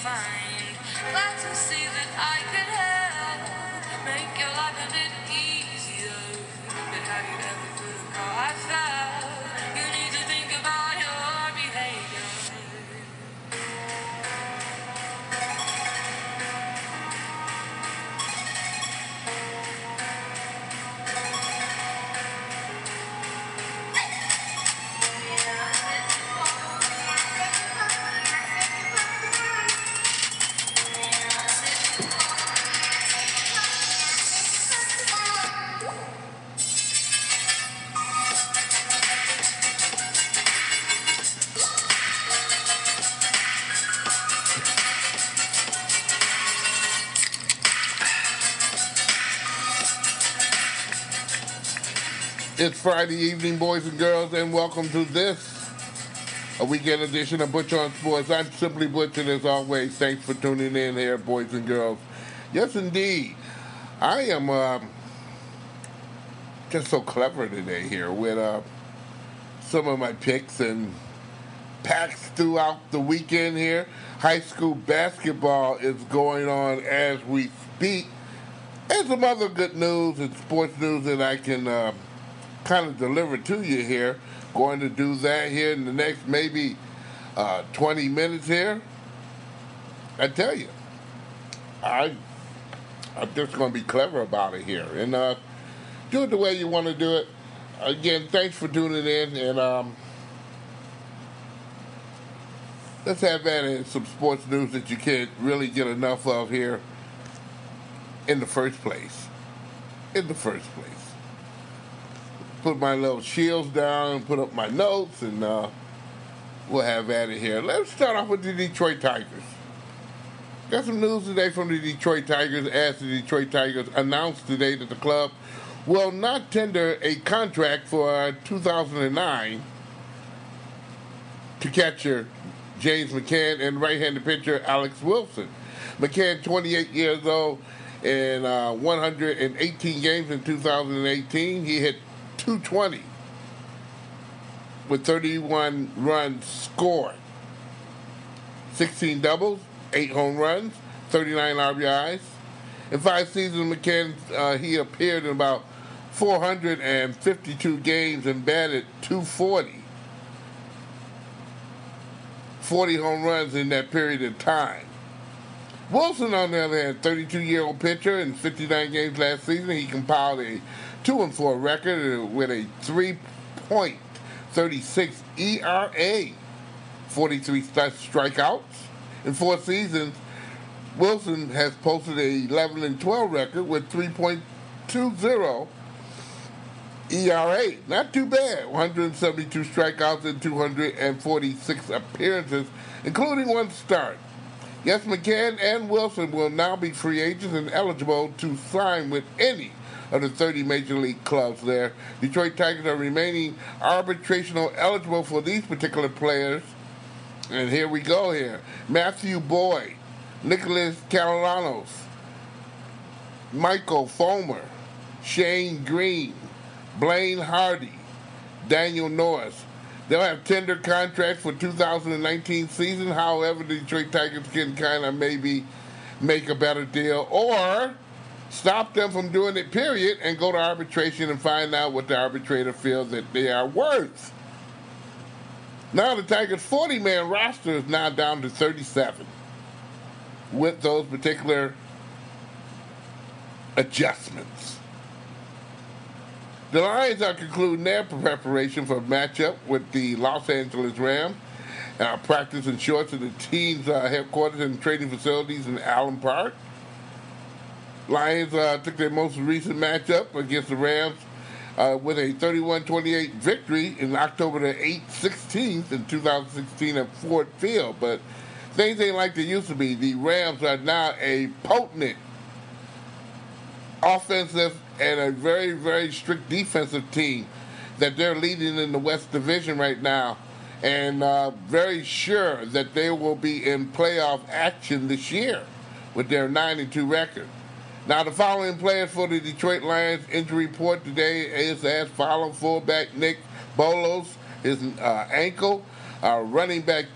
find. Glad to see that I could help make your life a bit easier. But have you ever thought of how I felt? You need to think about your behavior. It's Friday evening, boys and girls, and welcome to this, a weekend edition of Butch On Sports. I'm Simply Butch, and as always, thanks for tuning in here, boys and girls. Yes, indeed, I am just so clever today here with some of my picks and packs throughout the weekend here. High school basketball is going on as we speak. And some other good news and sports news that I can kind of deliver to you here. Going to do that here in the next maybe 20 minutes here. I tell you, I'm just going to be clever about it here and do it the way you want to do it. Again, thanks for tuning in, and let's have that in some sports news that you can't really get enough of here in the first place. Put my little shields down and put up my notes, and we'll have at it here. Let's start off with the Detroit Tigers. Got some news today from the Detroit Tigers as the Detroit Tigers announced today that the club will not tender a contract for 2009 to catcher James McCann and right-handed pitcher Alex Wilson. McCann, 28 years old, in 118 games in 2018, he hit .220 with 31 runs scored, 16 doubles, 8 home runs, 39 RBIs. In 5 seasons, McCann, he appeared in about 452 games and batted .240. 40 home runs in that period of time. Wilson, on the other hand, 32-year-old pitcher in 59 games last season, he compiled a 2-4 record with a 3.36 ERA, 43 strikeouts. In 4 seasons, Wilson has posted a 11-12 record with 3.20 ERA. Not too bad. 172 strikeouts in 246 appearances, including 1 start. Yes, McCann and Wilson will now be free agents and eligible to sign with any of the 30 major league clubs there. Detroit Tigers are remaining arbitrational eligible for these particular players. And here we go here. Matthew Boyd, Nicholas Castellanos, Michael Fulmer, Shane Green, Blaine Hardy, Daniel Norris. They'll have tender contracts for 2019 season. However, the Detroit Tigers can kind of maybe make a better deal or stop them from doing it, period, and go to arbitration and find out what the arbitrator feels that they are worth. Now the Tigers' 40-man roster is now down to 37 with those particular adjustments. The Lions are concluding their preparation for a matchup with the Los Angeles Rams. Practice in shorts at the team's headquarters and training facilities in Allen Park. Lions took their most recent matchup against the Rams with a 31-28 victory in October the 16th in 2016 at Ford Field. But things ain't like they used to be. The Rams are now a potent offensive and a very, very strict defensive team that they're leading in the West Division right now, and very sure that they will be in playoff action this year with their 9-2 record. Now, the following players for the Detroit Lions injury report today is as follows: fullback Nick Bolos, his ankle, running back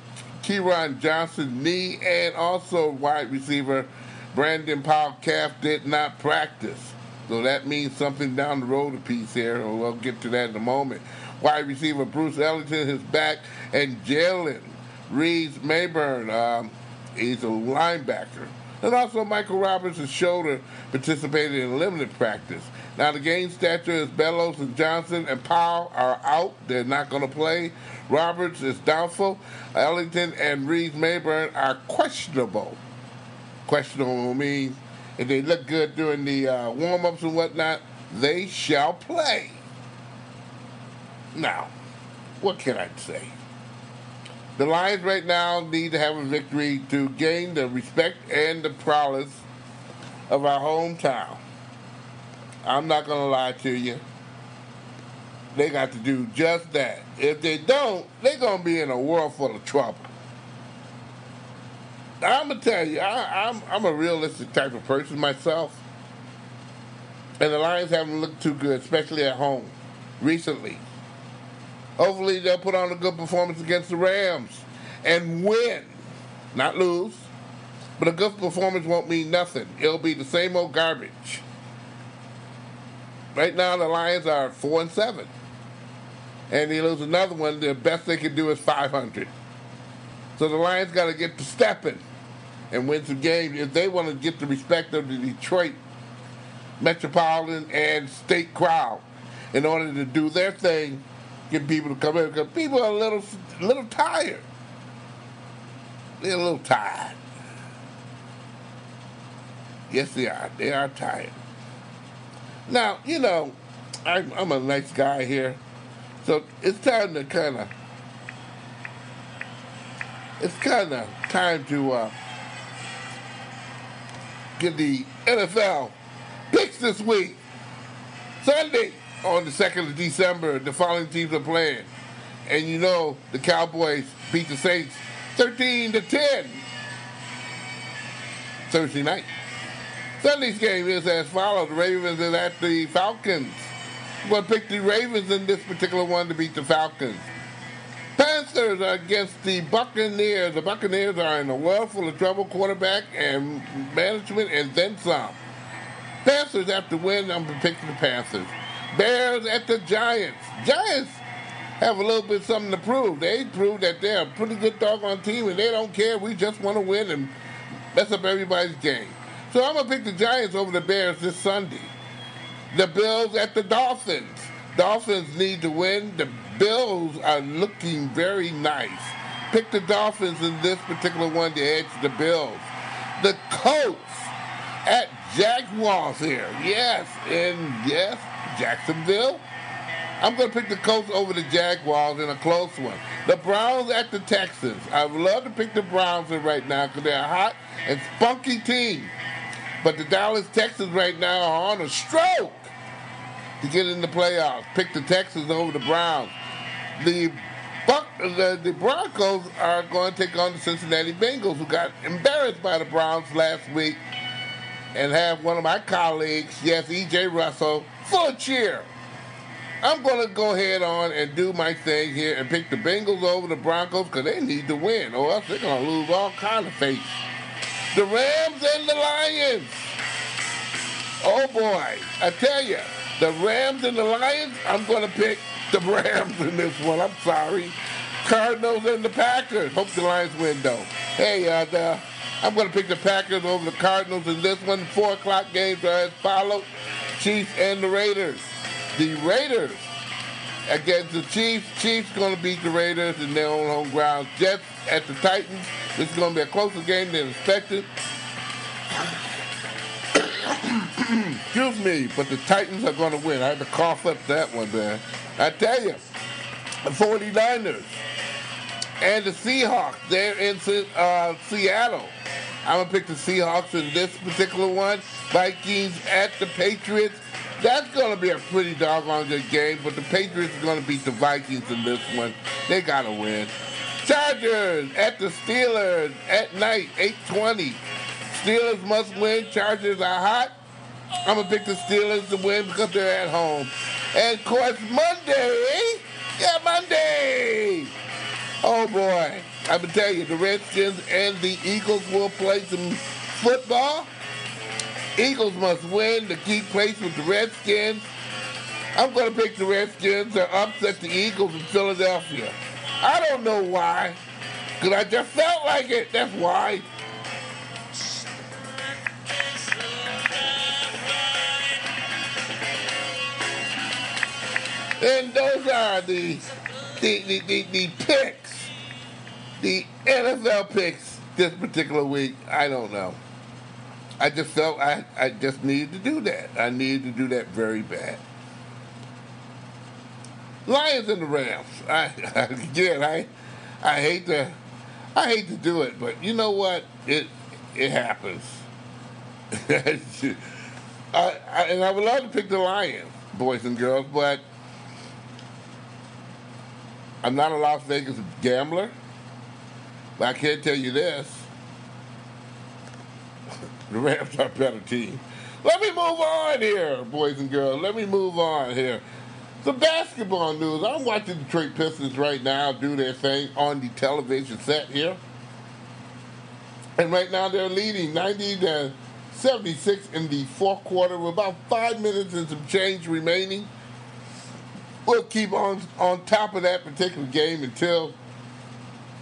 Kieran Johnson, knee, and also wide receiver Brandon Powell, calf, did not practice. So that means something down the road a piece here, and we'll get to that in a moment. Wide receiver Bruce Ellington is back, and Jalen Reeves-Mayburn, he's a linebacker. And also Michael Roberts' shoulder participated in limited practice. Now the game stature is Bellows and Johnson and Powell are out. They're not going to play. Roberts is doubtful. Ellington and Reeves-Mayburn are questionable. Questionable means if they look good during the warm-ups and whatnot, they shall play. Now, what can I say? The Lions right now need to have a victory to gain the respect and the prowess of our hometown. I'm not going to lie to you. They got to do just that. If they don't, they're going to be in a world full of trouble. I'm going to tell you, I'm a realistic type of person myself. And the Lions haven't looked too good, especially at home, recently. Hopefully they'll put on a good performance against the Rams and win. Not lose. But a good performance won't mean nothing. It'll be the same old garbage. Right now the Lions are 4-7. And they lose another one, the best they can do is 500. So the Lions got to get to stepping and win some games if they want to get the respect of the Detroit metropolitan and state crowd in order to do their thing, get people to come in, because people are a little tired. They're a little tired. Yes, they are. They are tired. Now, you know, I'm a nice guy here, so it's time to time to get the NFL picks this week. Sunday, on the 2nd of December, the following teams are playing. And you know the Cowboys beat the Saints 13-10 Thursday night. Sunday's game is as follows. The Ravens is at the Falcons. I'm going to pick the Ravens in this particular one to beat the Falcons. Panthers are against the Buccaneers. The Buccaneers are in a world full of trouble, quarterback and management, and then some. Panthers have to win. I'm going to pick the Panthers. Bears at the Giants. Giants have a little bit something to prove. They proved that they're a pretty good doggone team, and they don't care. We just want to win and mess up everybody's game. So I'm going to pick the Giants over the Bears this Sunday. The Bills at the Dolphins. Dolphins need to win. The Bills are looking very nice. Pick the Dolphins in this particular one to edge the Bills. The Colts at Jaguars here. Yes, Jacksonville. I'm going to pick the Colts over the Jaguars in a close one. The Browns at the Texans. I would love to pick the Browns in right now because they're a hot and spunky team. But the Dallas Texans right now are on a stroke to get in the playoffs. Pick the Texans over the Browns. The Broncos are going to take on the Cincinnati Bengals, who got embarrassed by the Browns last week and have one of my colleagues, yes, E.J. Russell, full of cheer. I'm going to go ahead on and do my thing here and pick the Bengals over the Broncos because they need to win, or else they're going to lose all kind of faith. The Rams and the Lions. Oh, boy. I tell you, the Rams and the Lions, I'm going to pick the Rams in this one. I'm sorry. Cardinals and the Packers. Hope the Lions win, though. Hey, I'm going to pick the Packers over the Cardinals in this one. 4 o'clock games are as follows. Chiefs and the Raiders. The Raiders against the Chiefs. Chiefs going to beat the Raiders in their own home ground. Jets at the Titans. This is going to be a closer game than expected. Excuse me, but the Titans are going to win. I had to cough up that one, man. I tell you, the 49ers and the Seahawks, they're in Seattle. I'm going to pick the Seahawks in this particular one. Vikings at the Patriots. That's going to be a pretty doggone good game, but the Patriots are going to beat the Vikings in this one. They got to win. Chargers at the Steelers at night, 8:20. Steelers must win. Chargers are hot. I'm going to pick the Steelers to win because they're at home. And, of course, Monday. Yeah, Monday. Oh boy, I'm gonna tell you, the Redskins and the Eagles will play some football. Eagles must win to keep pace with the Redskins. I'm gonna pick the Redskins to upset the Eagles in Philadelphia. I don't know why, because I just felt like it. That's why. And those are the picks, the NFL picks this particular week. I don't know. I just felt I just needed to do that. I needed to do that very bad. Lions and the Rams. I hate to do it, but you know what? It happens. And I would love to pick the Lions, boys and girls, but I'm not a Las Vegas gambler. But I can't tell you this. The Rams are a better team. Let me move on here, boys and girls. Let me move on here. Some basketball news. I'm watching the Detroit Pistons right now do their thing on the television set here. And right now they're leading 90-76 in the fourth quarter with about 5 minutes and some change remaining. We'll keep on top of that particular game until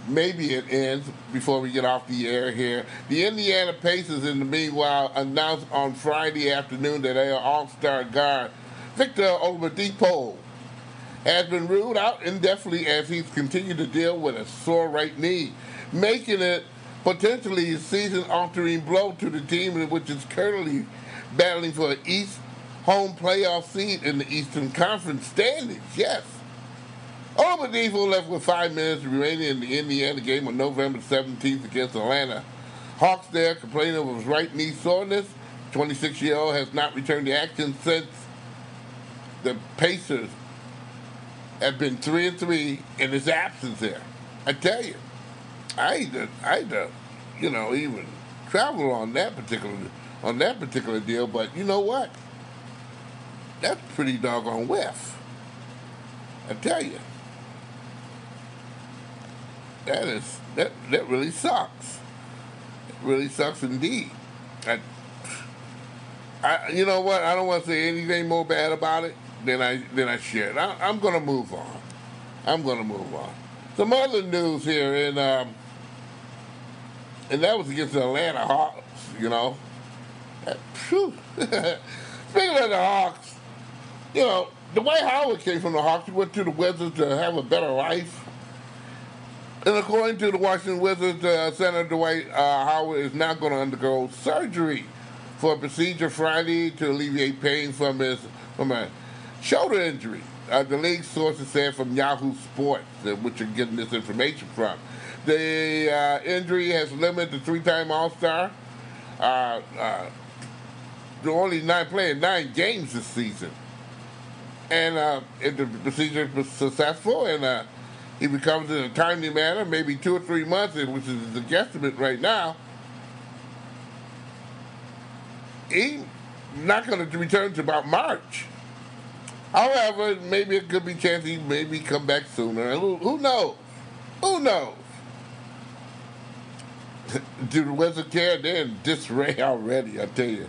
maybe it ends before we get off the air here. The Indiana Pacers, in the meanwhile, announced on Friday afternoon that their all-star guard, Victor Oladipo, has been ruled out indefinitely as he's continued to deal with a sore right knee, making it potentially a season-altering blow to the team, which is currently battling for an East home playoff seed in the Eastern Conference standings. Yes. Oladipo left with 5 minutes remaining in the Indiana game on November 17th against Atlanta. Hawks there complaining of his right knee soreness. 26-year-old has not returned to action since the Pacers have been 3-3 in his absence there. I tell you, I hate to, even travel on that particular deal, but you know what? That's pretty doggone whiff. I tell you. That really sucks. It really sucks indeed. You know what? I don't want to say anything more bad about it than I should. I'm gonna move on. Some other news here, and that was against the Atlanta Hawks. Speaking of the Hawks, Dwight Howard came from the Hawks. He went to the Wizards to have a better life. And according to the Washington Wizards, Senator Dwight Howard is now going to undergo surgery for a procedure Friday to alleviate pain from a shoulder injury. The league sources said from Yahoo Sports, which you're getting this information from. The injury has limited the three-time All-Star. They're only playing 9 games this season. And if the procedure was successful and he recovers in a timely manner, maybe 2 or 3 months, which is the guesstimate right now, he's not going to return to about March. However, maybe it could be a chance he maybe come back sooner. Who knows? Who knows? Do the Wizards care? They're in disarray already, I tell you.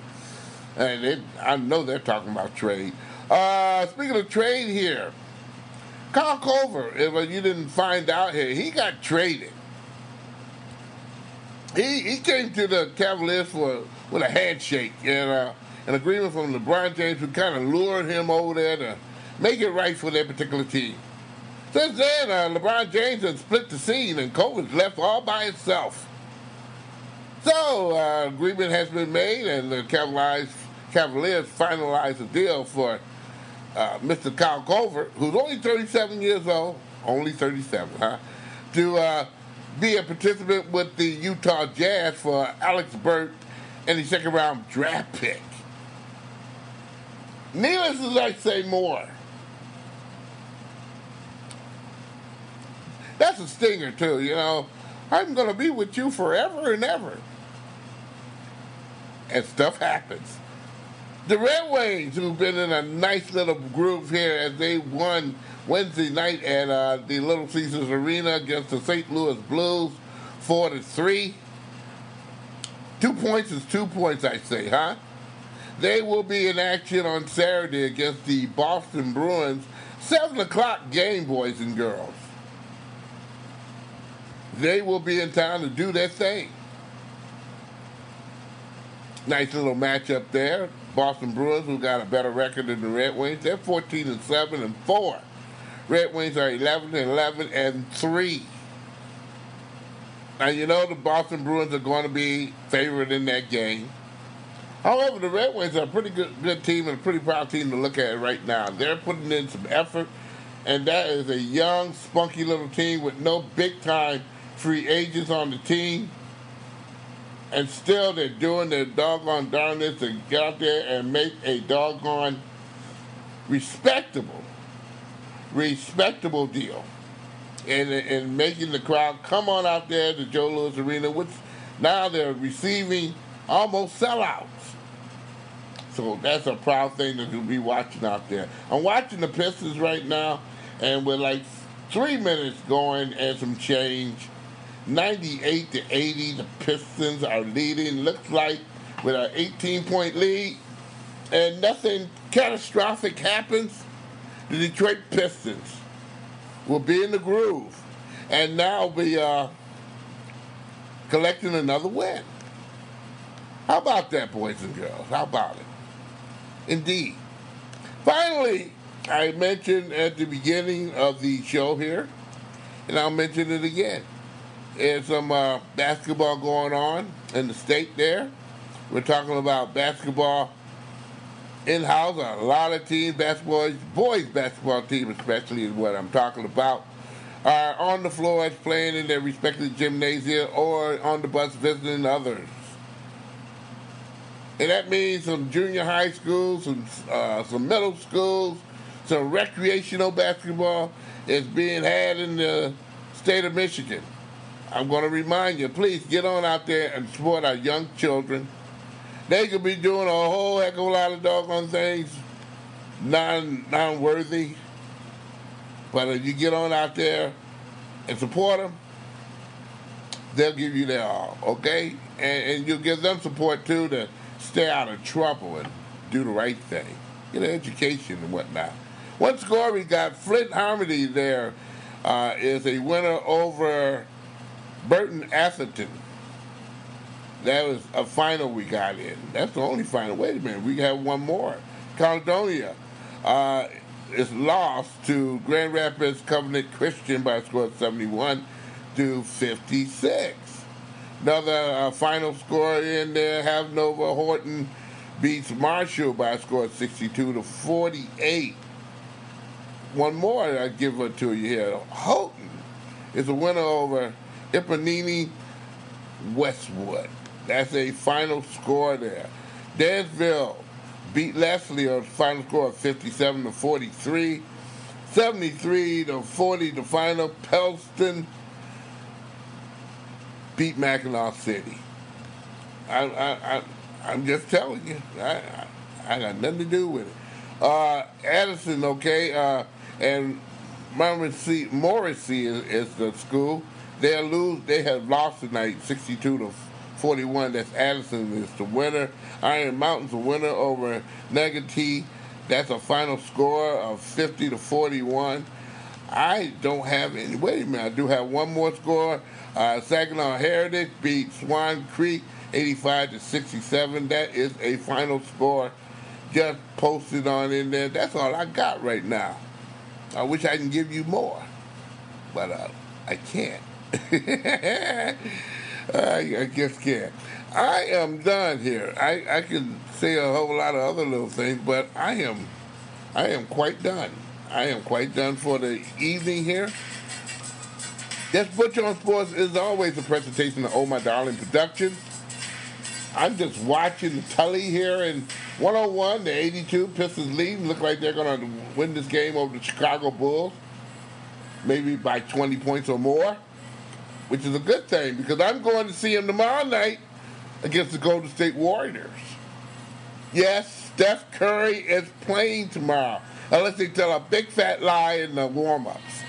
And I know they're talking about trade. Speaking of trade here, Kyle Korver, if you didn't find out here, he got traded. He came to the Cavaliers with a handshake and an agreement from LeBron James, who kind of lured him over there to make it right for that particular team. Since then, LeBron James has split the scene and Korver's left all by himself. So, agreement has been made, and the Cavaliers finalized a deal for Mr. Kyle Korver, who's only 37 years old, to be a participant with the Utah Jazz for Alex Burke and the second-round draft pick. Needless as I say more. That's a stinger, too, I'm going to be with you forever and ever. And stuff happens. The Red Wings, who've been in a nice little groove here as they won Wednesday night at the Little Caesars Arena against the St. Louis Blues, 4-3. 2 points is 2 points, I say, huh? They will be in action on Saturday against the Boston Bruins. 7 o'clock game, boys and girls. They will be in town to do their thing. Nice little matchup there. Boston Bruins, who got a better record than the Red Wings. They're 14-7-4. Red Wings are 11-11-3. Now, you know the Boston Bruins are going to be favored in that game. However, the Red Wings are a pretty good team and a pretty proud team to look at right now. They're putting in some effort, and that is a young, spunky little team with no big-time free agents on the team. And still, they're doing their doggone darndest to get out there and make a doggone respectable deal. And making the crowd come on out there to Joe Louis Arena, which now they're receiving almost sellouts. So that's a proud thing to be watching out there. I'm watching the Pistons right now, and with like 3 minutes going and some change, 98-80, the Pistons are leading. Looks like with an 18-point lead, and nothing catastrophic happens, the Detroit Pistons will be in the groove, and now be collecting another win. How about that, boys and girls? How about it? Indeed. Finally, I mentioned at the beginning of the show here, and I'll mention it again. There's some basketball going on in the state there. We're talking about basketball in-house. A lot of teams, boys basketball team especially is what I'm talking about, are on the floors playing in their respective gymnasia or on the bus visiting others. And that means some junior high schools, some middle schools, some recreational basketball is being had in the state of Michigan. I'm going to remind you, please get on out there and support our young children. They could be doing a whole heck of a lot of doggone things non-worthy. But if you get on out there and support them, they'll give you their all, okay? And you'll give them support, too, to stay out of trouble and do the right thing. Get an education and whatnot. One score we got, Flint Harmony there is a winner over Burton Atherton. That was a final we got in. That's the only final. Wait a minute, we have one more. Caledonia is lost to Grand Rapids Covenant Christian by a score of 71-56. Another final score in there, Havnova Horton beats Marshall by a score of 62-48. One more I give it to you here. Houghton is a winner over Ipanini Westwood. That's a final score there. Dansville beat Leslie on a final score of 57-43. 73-40 the final. Pelston beat Mackinac City. I'm just telling you. I got nothing to do with it. Addison, okay, and Morrissey is the school. They have lost tonight, 62-41. That's Addison is the winner. Iron Mountain's the winner over Negative. That's a final score of 50-41. I don't have any. Wait a minute, I do have one more score. Saginaw Heritage beat Swan Creek 85-67. That is a final score just posted on in there. That's all I got right now. I wish I can give you more, but I can't. I just can't. I am done here. I can say a whole lot of other little things, but I am quite done. I am quite done for the evening here. This Butch On Sports is always a presentation of Oh My Darling Productions. I'm just watching the Tully here in 101, the 82 Pistons lead. Look like they're going to win this game over the Chicago Bulls, maybe by 20 points or more, which is a good thing because I'm going to see them tomorrow night against the Golden State Warriors. Yes, Steph Curry is playing tomorrow. unless they tell a big fat lie in the warm-ups.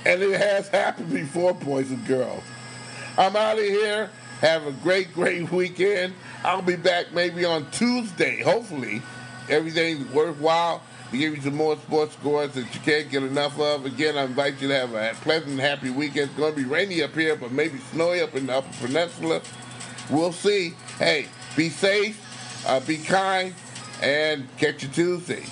And it has happened before, boys and girls. I'm out of here. Have a great, great weekend. I'll be back maybe on Tuesday, hopefully. Everything's worthwhile to give you some more sports scores that you can't get enough of. Again, I invite you to have a pleasant, happy weekend. It's going to be rainy up here, but maybe snowy up in the Upper Peninsula. We'll see. Hey, be safe, be kind, and catch you Tuesday.